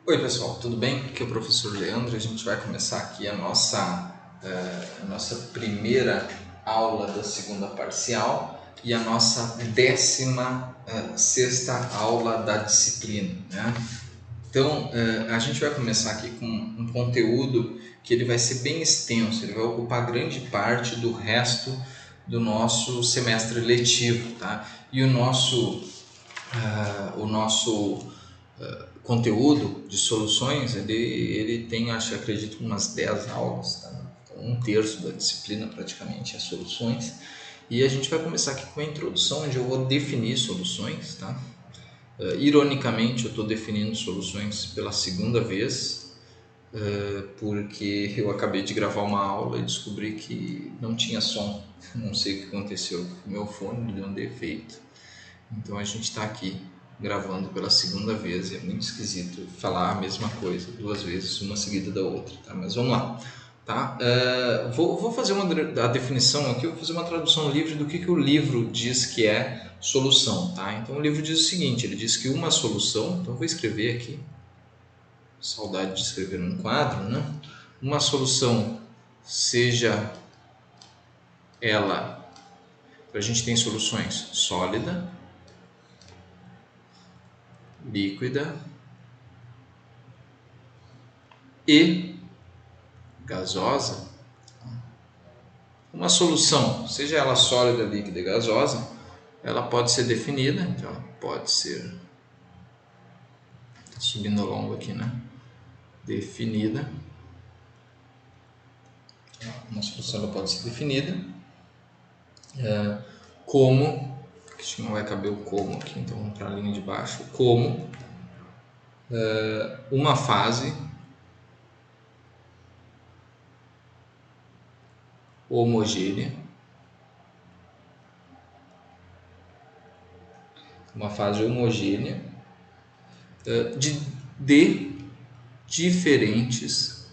Oi pessoal, tudo bem? Aqui é o professor Leandro. A gente vai começar aqui a nossa primeira aula da segunda parcial e a nossa 16ª aula da disciplina, né? Então, a gente vai começar aqui com um conteúdo que ele vai ser bem extenso, ele vai ocupar grande parte do resto do nosso semestre letivo, tá? E o nosso conteúdo de soluções, ele tem, acredito, umas 10 aulas, tá? Então, 1/3 da disciplina praticamente é soluções. E a gente vai começar aqui com a introdução, onde eu vou definir soluções, tá? Ironicamente, eu estou definindo soluções pela segunda vez, porque eu acabei de gravar uma aula e descobri que não tinha som. Não sei o que aconteceu, o meu fone deu um defeito. Então a gente está aqui gravando pela segunda vez e é muito esquisito falar a mesma coisa 2 vezes, uma seguida da outra, tá? Mas vamos lá, tá? Vou fazer a definição aqui, vou fazer uma tradução livre do que o livro diz que é solução, tá? Então o livro diz o seguinte, ele diz que uma solução, então eu vou escrever aqui, saudade de escrever num quadro, né? Uma solução, seja ela, a gente tem soluções sólida, líquida e gasosa. Uma solução, seja ela sólida, líquida e gasosa, ela pode ser definida, então ela pode ser, subindo ao longo aqui, né? Definida. Uma solução ela pode ser definida como, acho que não vai caber o como aqui, então vamos para a linha de baixo, como uma fase homogênea, de diferentes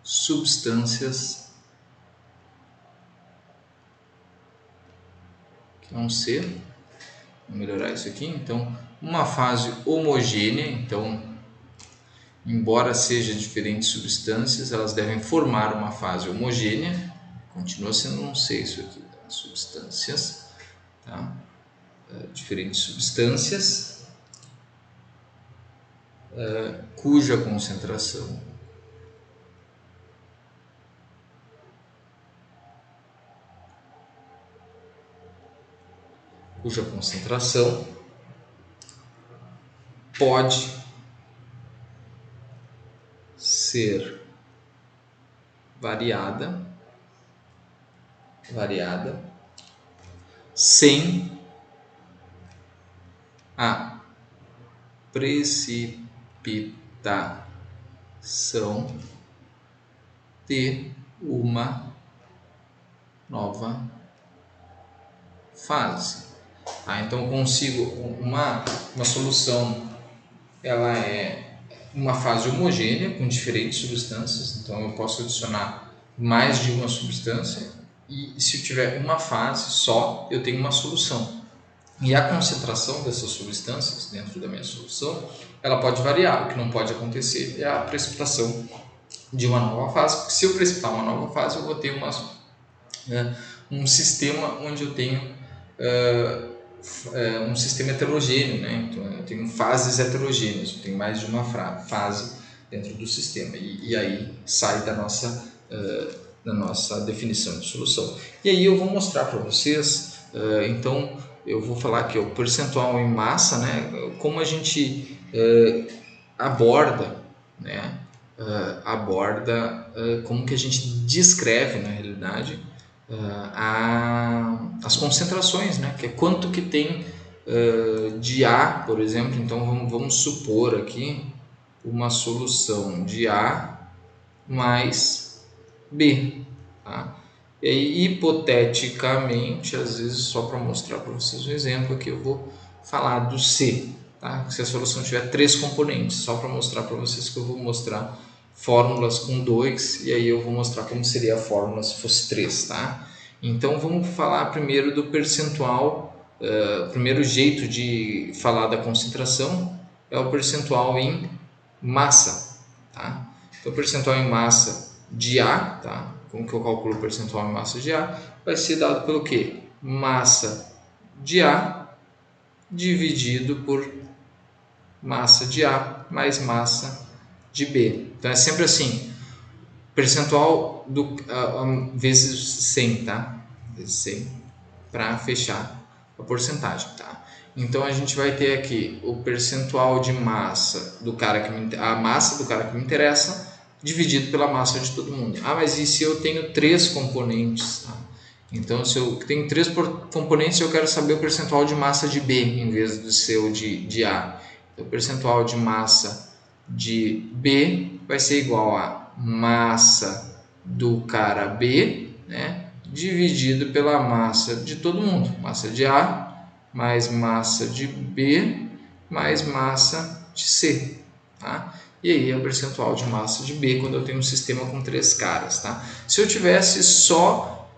substâncias que vão ser, vou melhorar isso aqui, então uma fase homogênea, então embora seja diferentes substâncias, elas devem formar uma fase homogênea, continua sendo um C isso aqui, tá? Substâncias, tá? Diferentes substâncias cuja concentração pode ser variada sem a precipitação de uma nova fase. Tá? Então eu consigo uma solução, ela é uma fase homogênea com diferentes substâncias, então eu posso adicionar mais de uma substância e se eu tiver uma fase só, eu tenho uma solução. E a concentração dessas substâncias dentro da minha solução, ela pode variar. O que não pode acontecer é a precipitação de uma nova fase, porque se eu precipitar uma nova fase, eu vou ter um sistema onde eu tenho um sistema heterogêneo, né? Então eu tenho fases heterogêneas, eu tenho mais de uma fase dentro do sistema e aí sai da nossa definição de solução. E aí eu vou mostrar para vocês, então eu vou falar aqui o percentual em massa, né? Como a gente aborda, né? Como que a gente descreve na realidade as concentrações, né? Que é quanto que tem de A, por exemplo. Então vamos supor aqui uma solução de A mais B, tá? E aí, hipoteticamente, às vezes só para mostrar para vocês um exemplo aqui, eu vou falar do C, tá? Se a solução tiver 3 componentes, só para mostrar para vocês que eu vou mostrar fórmulas com 2 e aí eu vou mostrar como seria a fórmula se fosse 3, tá? Então vamos falar primeiro do percentual o primeiro jeito de falar da concentração é o percentual em massa, tá? Então, o percentual em massa de A, tá? Como que eu calculo o percentual em massa de A? Vai ser dado pelo quê? Massa de A dividido por massa de A mais massa de B. Então, é sempre assim, percentual vezes 100, tá? Vezes 100 para fechar a porcentagem, tá? Então a gente vai ter aqui o percentual de massa do cara a massa do cara que me interessa dividido pela massa de todo mundo. Ah, mas e se eu tenho 3 componentes, tá? Então se eu tenho 3 componentes, eu quero saber o percentual de massa de B em vez do ser o de A. Então, o percentual de massa de B vai ser igual a massa do cara B, né, dividido pela massa de todo mundo. Massa de A mais massa de B mais massa de C. Tá? E aí é o percentual de massa de B quando eu tenho um sistema com 3 caras. Tá? Se eu tivesse só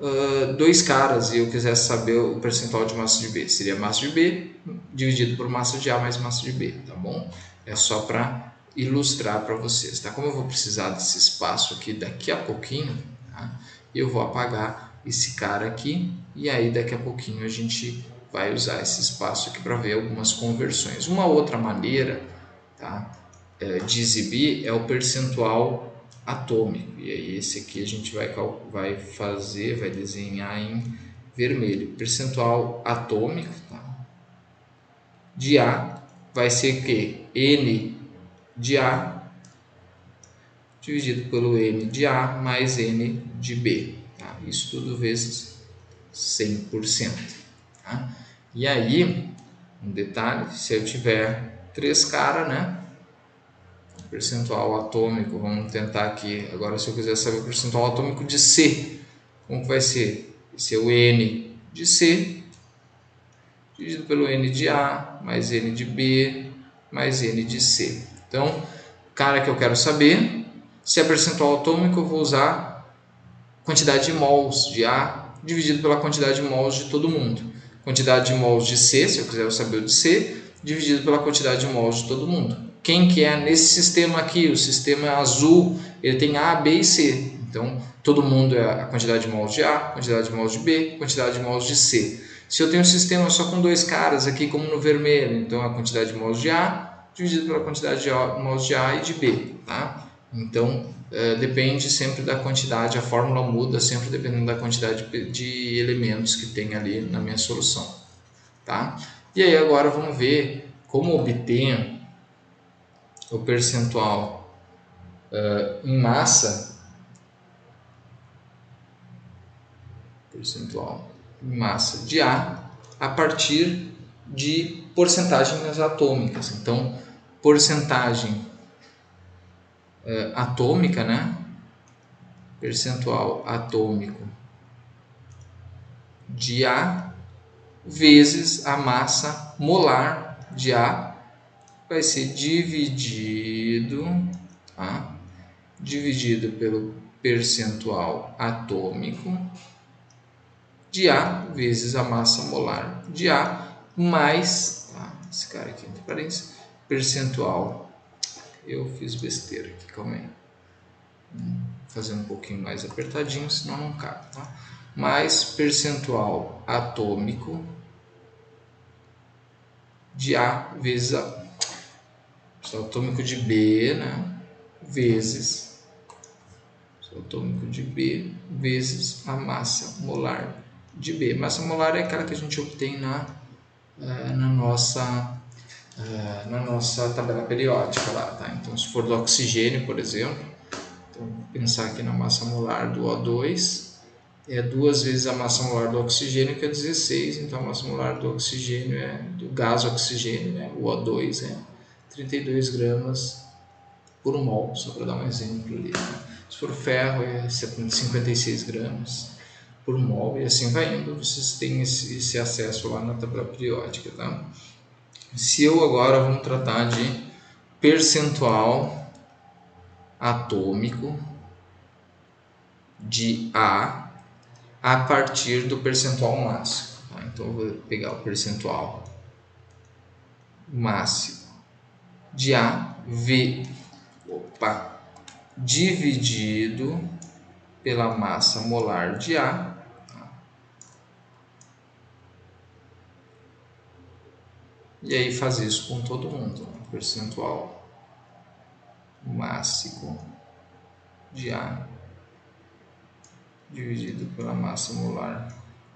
2 caras e eu quisesse saber o percentual de massa de B, seria massa de B dividido por massa de A mais massa de B. Tá bom? É só para ilustrar para vocês. Tá? Como eu vou precisar desse espaço aqui daqui a pouquinho, tá? Eu vou apagar esse cara aqui e aí daqui a pouquinho a gente vai usar esse espaço aqui para ver algumas conversões. Uma outra maneira, tá, de exibir é o percentual atômico, e aí esse aqui a gente vai desenhar em vermelho. Percentual atômico, tá, de A vai ser que N de A dividido pelo N de A mais N de B. Tá? Isso tudo vezes 100%. Tá? E aí, um detalhe, se eu tiver 3 caras, né? Percentual atômico, vamos tentar aqui. Agora, se eu quiser saber o percentual atômico de C, como que vai ser? Vai ser o N de C dividido pelo N de A mais N de B mais N de C. Então, cara que eu quero saber, se é percentual atômico, eu vou usar quantidade de mols de A dividido pela quantidade de mols de todo mundo. Quantidade de mols de C, se eu quiser saber o de C, dividido pela quantidade de mols de todo mundo. Quem que é nesse sistema aqui? O sistema azul, ele tem A, B e C. Então, todo mundo é a quantidade de mols de A, quantidade de mols de B, quantidade de mols de C. Se eu tenho um sistema só com 2 caras aqui, como no vermelho, então a quantidade de mols de A dividido pela quantidade de mols de A e de B. Tá? Então, depende sempre da quantidade, a fórmula muda sempre dependendo da quantidade de elementos que tem ali na minha solução. Tá? E aí agora vamos ver como obter o percentual em massa, de a partir de porcentagens atômicas. Então, porcentagem atômica, né? Percentual atômico de A vezes a massa molar de A vai ser dividido, tá? Dividido pelo percentual atômico de A vezes a massa molar de A mais, tá? Esse cara aqui entre parênteses, percentual. Eu fiz besteira aqui, calma aí. Fazer um pouquinho mais apertadinho, senão não cabe, tá? Mais percentual atômico de A vezes atômico de B, né? Vezes atômico de B vezes a massa molar de B. Massa molar é aquela que a gente obtém na nossa tabela periódica lá, tá? Então, se for do oxigênio, por exemplo, então, pensar aqui na massa molar do O2, é 2 vezes a massa molar do oxigênio, que é 16, então a massa molar do oxigênio do gás oxigênio, né? O O2 é 32 gramas por mol, só para dar um exemplo ali. Né? Se for ferro, é 56 gramas por mol, e assim vai indo, vocês têm esse acesso lá na tabela periódica, tá? Se eu agora vamos tratar de percentual atômico de A partir do percentual máximo. Tá? Então eu vou pegar o percentual máximo de A dividido pela massa molar de A, e aí faz isso com todo mundo, né? Percentual máximo de A dividido pela massa molar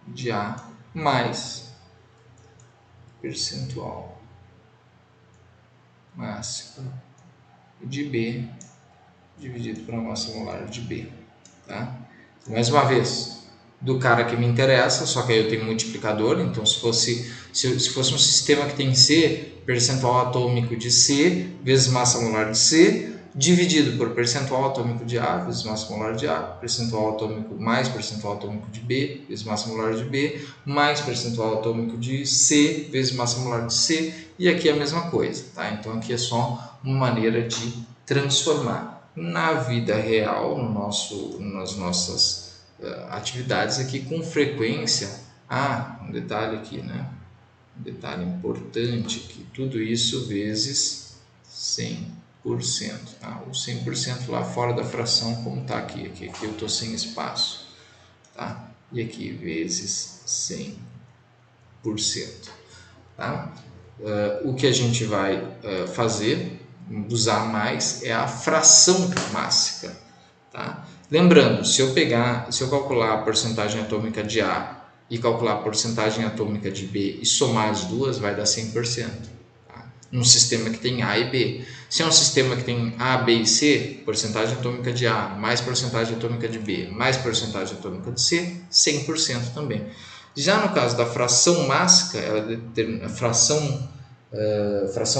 de A mais percentual máximo de B dividido pela massa molar de B, tá? Mais uma vez, do cara que me interessa, só que aí eu tenho um multiplicador, então se fosse um sistema que tem C, percentual atômico de C vezes massa molar de C, dividido por percentual atômico de A vezes massa molar de A, percentual atômico mais percentual atômico de B vezes massa molar de B, mais percentual atômico de C vezes massa molar de C, e aqui é a mesma coisa, tá? Então aqui é só uma maneira de transformar. Na vida real, nas nossas atividades aqui, com frequência, um detalhe aqui, né? Um detalhe importante aqui, tudo isso vezes 100%, tá? O 100% lá fora da fração, como está aqui eu estou sem espaço, tá? E aqui vezes 100%, tá? O que a gente vai fazer, usar mais, é a fração mássica, tá? Lembrando, se eu calcular a porcentagem atômica de A e calcular a porcentagem atômica de B e somar as duas, vai dar 100%. Tá? Num sistema que tem A e B. Se é um sistema que tem A, B e C, porcentagem atômica de A mais porcentagem atômica de B mais porcentagem atômica de C, 100% também. Já no caso da fração mássica, a fração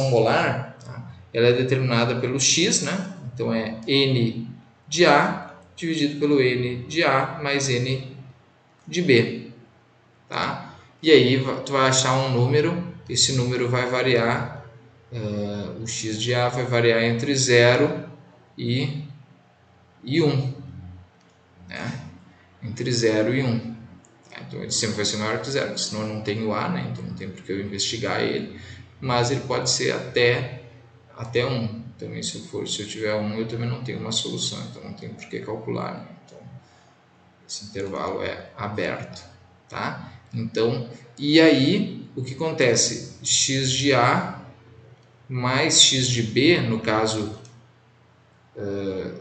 molar, tá? Ela é determinada pelo X, né? Então é N de A dividido pelo N de A mais N de B, tá? E aí tu vai achar um número, esse número vai variar, o X de A vai variar entre 0 e 1, né? Entre 0 e 1. Então ele sempre vai ser maior que 0, senão eu não tenho A, né? Então não tem porque eu investigar ele, mas ele pode ser até 1. Também se eu tiver 1, eu também não tenho uma solução, então não tenho por que calcular, né? Então esse intervalo é aberto, tá? Então, e aí o que acontece? X de A mais X de B, no caso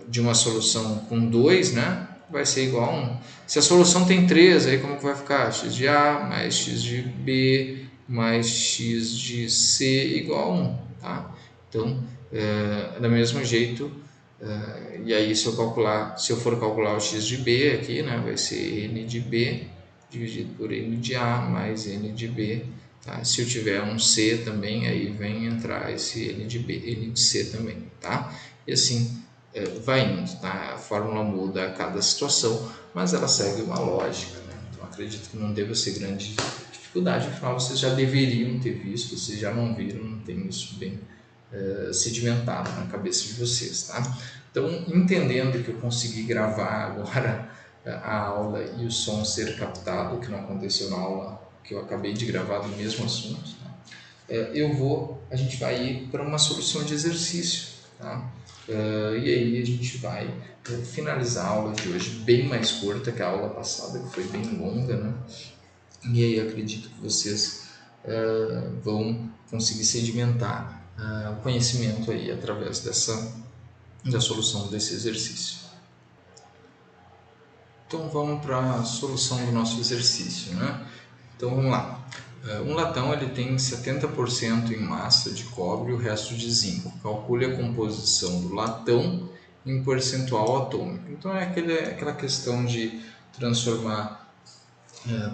de uma solução com 2, né? Vai ser igual a 1. Se a solução tem 3, aí como que vai ficar? X de A mais X de B mais X de C igual a 1, tá? Então, do mesmo jeito, e aí se eu for calcular o X de B aqui, né? Vai ser N de B dividido por N de A mais N de B, tá? Se eu tiver um C também, aí vem entrar esse N de B, N de C também, tá? E assim vai indo, tá? A fórmula muda a cada situação, mas ela segue uma lógica, né? Então acredito que não deva ser grande dificuldade, afinal vocês já deveriam ter visto, vocês já não viram, não tem isso bem sedimentado na cabeça de vocês, tá? Então, entendendo que eu consegui gravar agora a aula e o som ser captado, que não aconteceu na aula que eu acabei de gravar do mesmo assunto, tá? A gente vai ir para uma solução de exercício, tá? E aí a gente vai finalizar a aula de hoje bem mais curta que a aula passada, que foi bem longa, né? E aí acredito que vocês vão conseguir sedimentar o conhecimento aí através da solução desse exercício. Então vamos para a solução do nosso exercício, né? Então vamos lá. Um latão ele tem 70% em massa de cobre e o resto de zinco. Calcule a composição do latão em percentual atômico. Então é aquela questão de transformar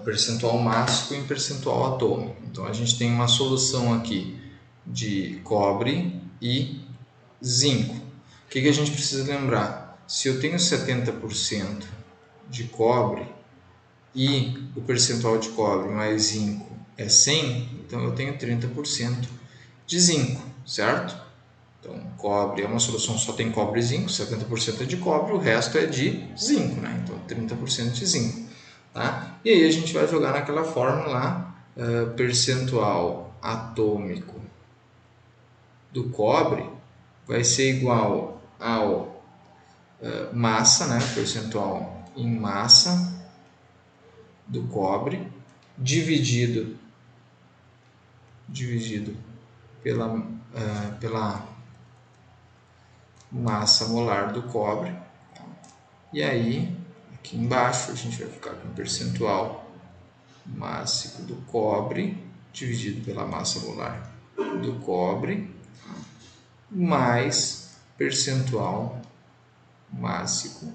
percentual mássico em percentual atômico. Então a gente tem uma solução aqui de cobre e zinco. O que a gente precisa lembrar? Se eu tenho 70% de cobre e o percentual de cobre mais zinco é 100, então eu tenho 30% de zinco, certo? Então, cobre é uma solução só tem cobre e zinco, 70% é de cobre, o resto é de zinco, né? Então, 30% de zinco, tá? E aí a gente vai jogar naquela fórmula lá, percentual atômico do cobre vai ser igual ao massa, né, percentual em massa do cobre, dividido pela massa molar do cobre. E aí, aqui embaixo, a gente vai ficar com o percentual mássico do cobre dividido pela massa molar do cobre mais percentual mássico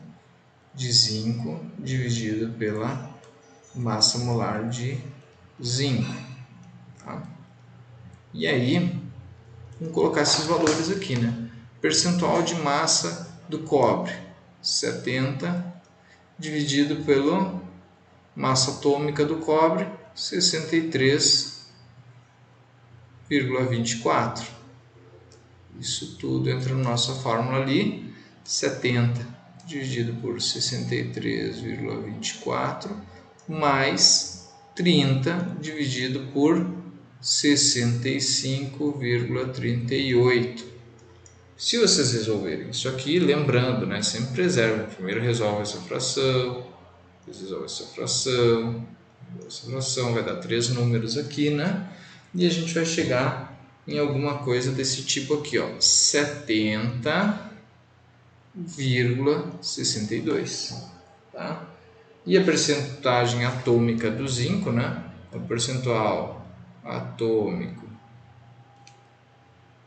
de zinco dividido pela massa molar de zinco. Tá? E aí, vamos colocar esses valores aqui, né? Percentual de massa do cobre, 70 dividido pela massa atômica do cobre, 63,24. Isso tudo entra na nossa fórmula ali, 70 dividido por 63,24 mais 30 dividido por 65,38. Se vocês resolverem isso aqui, lembrando, né, sempre preservem. Primeiro resolve essa fração, depois resolve essa fração, vai dar 3 números aqui, né? E a gente vai chegar em alguma coisa desse tipo aqui, ó, 70,62, tá? E a percentagem atômica do zinco, né? O percentual atômico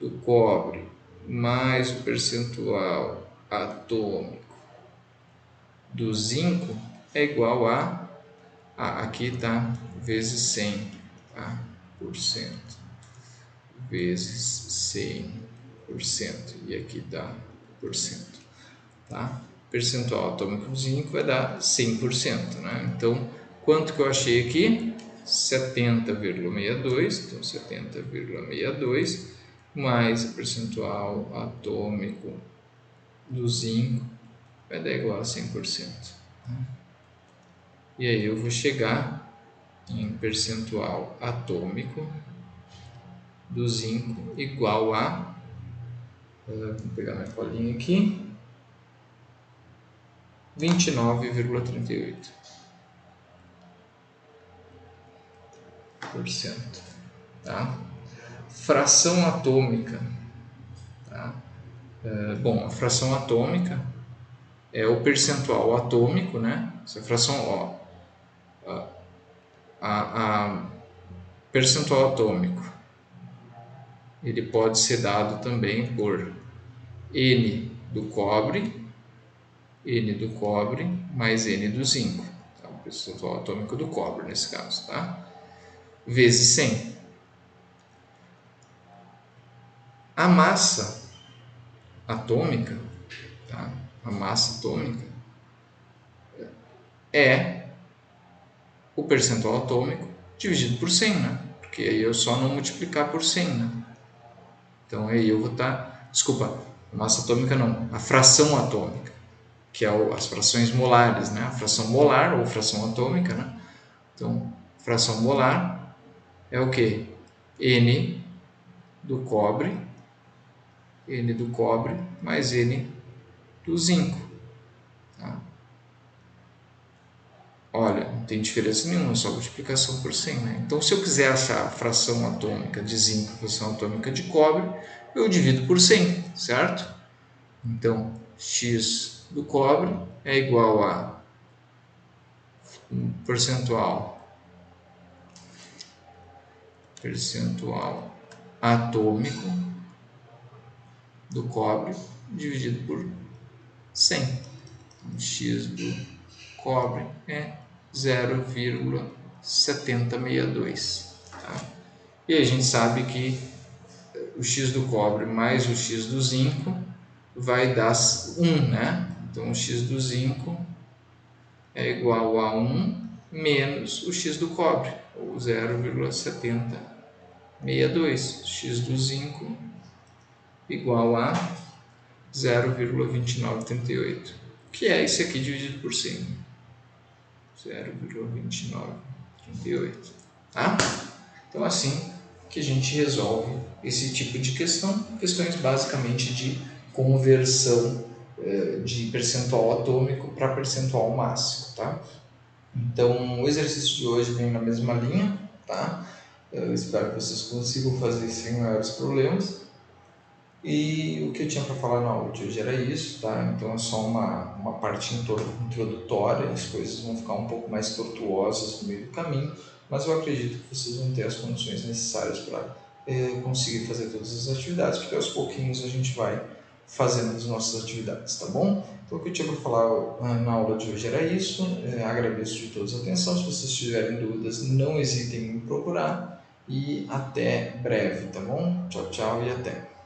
do cobre mais o percentual atômico do zinco é igual a aqui está vezes 100, tá? Por cento, vezes 100%, e aqui dá por cento, tá? Percentual atômico do zinco vai dar 100%, né? Então, quanto que eu achei aqui? 70,62, então 70,62 mais o percentual atômico do zinco vai dar igual a 100%. E aí eu vou chegar em percentual atômico do zinco igual a, vou pegar minha colinha aqui, 29,38%. Tá? Fração atômica. Tá? Bom, a fração atômica é o percentual atômico, né? Essa fração, a percentual atômico, ele pode ser dado também por N do cobre mais N do zinco, tá? O percentual atômico do cobre nesse caso, tá? Vezes 100. A massa atômica, tá? A massa atômica é o percentual atômico dividido por 100, né? Porque aí eu só não multiplicar por 100, né? Então aí eu vou estar, desculpa, a massa atômica não, a fração atômica, que é as frações molares, né? A fração molar ou fração atômica, né? Então, fração molar é o que? N do cobre mais N do zinco. Tá? Olha, não tem diferença nenhuma, só multiplicação por 100. Né? Então, se eu quiser achar a fração atômica de zinco, a fração atômica de cobre, eu divido por 100, certo? Então, X do cobre é igual a um percentual atômico do cobre dividido por 100. Então, X do cobre é 0,7062. Tá? E a gente sabe que o X do cobre mais o X do zinco vai dar 1, né? Então, o X do zinco é igual a 1 menos o X do cobre, ou 0,7062. X do zinco igual a 0,2938, que é esse aqui dividido por 100. 0,2938. tá? Então assim que a gente resolve esse tipo de questão, questões basicamente de conversão de percentual atômico para percentual máximo, tá? Então o exercício de hoje vem na mesma linha, tá? Eu espero que vocês consigam fazer sem maiores problemas. E o que eu tinha para falar na aula de hoje era isso, tá? Então é só uma parte introdutória, as coisas vão ficar um pouco mais tortuosas no meio do caminho, mas eu acredito que vocês vão ter as condições necessárias para conseguir fazer todas as atividades, porque aos pouquinhos a gente vai fazendo as nossas atividades, tá bom? Então o que eu tinha para falar na aula de hoje era isso, agradeço de toda a atenção, se vocês tiverem dúvidas não hesitem em me procurar e até breve, tá bom? Tchau, tchau e até!